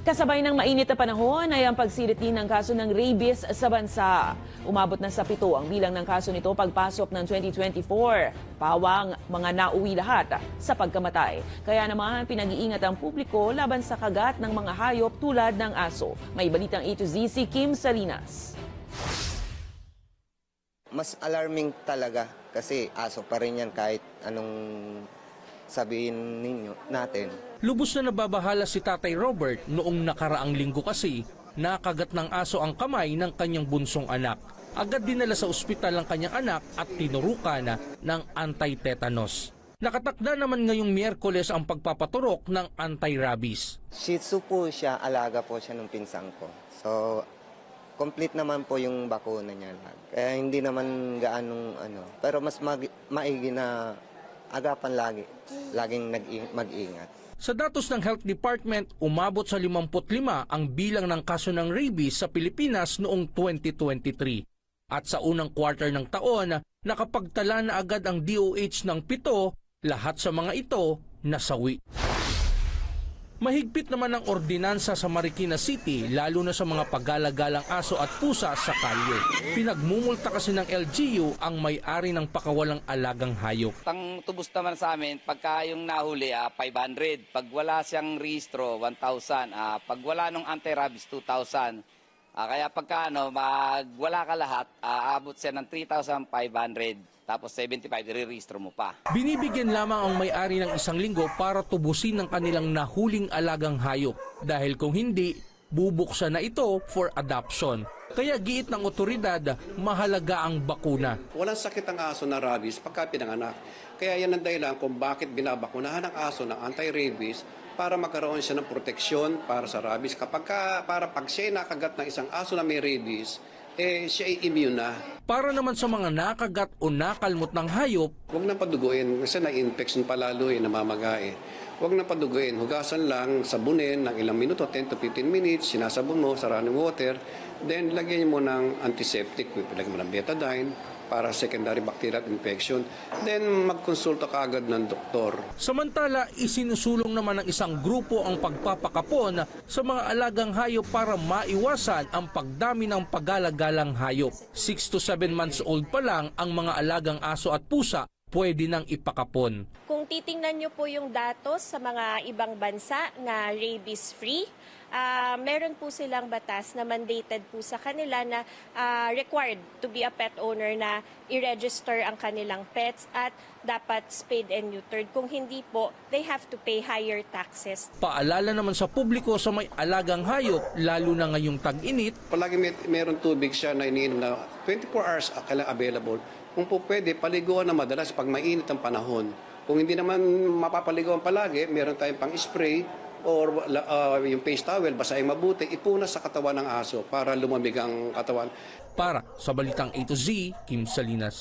Kasabay ng mainit na panahon ay ang pagsirit din ng kaso ng rabies sa bansa. Umabot na sa 7 ang bilang ng kaso nito pagpasok ng 2024. Pawang mga nauwi lahat sa pagkamatay. Kaya naman pinag-iingat ang publiko laban sa kagat ng mga hayop tulad ng aso. May balitang A to Z si Kim Salinas. Mas alarming talaga kasi aso pa rin yan kahit anong sabihin natin. Lubos na nababahala si Tatay Robert noong nakaraang linggo kasi nakagat ng aso ang kamay ng kanyang bunsong anak. Agad dinala sa ospital ang kanyang anak at tinurukan ng anti-tetanus. Nakatakda naman ngayong Miyerkules ang pagpapaturok ng anti-rabies. Shih Tzu po siya, alaga po siya ng pinsang ko. So, complete naman po yung bakuna niya. Kaya hindi naman gaanong pero mas maigi na agapan laging mag-ingat. Sa datos ng Health Department, umabot sa 55 ang bilang ng kaso ng rabies sa Pilipinas noong 2023. At sa unang quarter ng taon, nakapagtala na agad ang DOH ng 7, lahat sa mga ito nasawi. Mahigpit naman ang ordinansa sa Marikina City, lalo na sa mga paggalagalang aso at pusa sa kalye. Pinagmumulta kasi ng LGU ang may-ari ng pakawalang alagang hayop. Ang tubos naman sa amin, pagka yung nahuli, 500. Pag wala siyang rehistro, 1,000. Pag wala nung anti-rabies, 2,000. Kaya pagka wala ka lahat, aabot siya ng 3,500. Tapos 75, i-rehistro mo pa. Binibigyan lamang ang may-ari ng 1 linggo para tubusin ng kanilang nahuling alagang hayop. Dahil kung hindi, bubuksan na ito for adoption. Kaya giit ng otoridad, mahalaga ang bakuna. Walang sakit ang aso na rabies pagka pinanganak. Kaya yan ang dahilan kung bakit binabakunahan ang aso ng anti-rabies para magkaroon siya ng proteksyon para sa rabies. Para pag siya nakagat ng isang aso na may rabies, siya ay immune na. Para naman sa mga nakagat o nakalmot ng hayop, huwag na paduguin kasi na-infection palalo namamaga Huwag na paduguin, hugasan lang, sabunin ng ilang minuto, 10 to 15 minutes, sinasabon mo sa running water, then lagyan mo ng antiseptic, lagyan mo ng betadine para secondary bacterial infection, then magkonsulta ka agad ng doktor. Samantala, isinusulong naman ng isang grupo ang pagpapakapon sa mga alagang hayop para maiwasan ang pagdami ng paggalagalang hayop. 6 to 7 months old pa lang ang mga alagang aso at pusa pwede nang ipakapon. Kung titingnan nyo po yung datos sa mga ibang bansa na rabies-free, meron po silang batas na mandated po sa kanila na required to be a pet owner na i-register ang kanilang pets at dapat spayed and neutered. Kung hindi po, they have to pay higher taxes. Paalala naman sa publiko sa may alagang hayop, lalo na ngayong tag-init. Palagi meron tubig siya na iniinom na 24 hours kailangan available. Kung po pwede, paliguan na madalas pag mainit ang panahon. Kung hindi naman mapapaliguan palagi, meron tayong pang-spray or yung face towel, basahin mabuti, ipunas sa katawan ng aso para lumamig ang katawan. Para sa Balitang A to Z, Kim Salinas.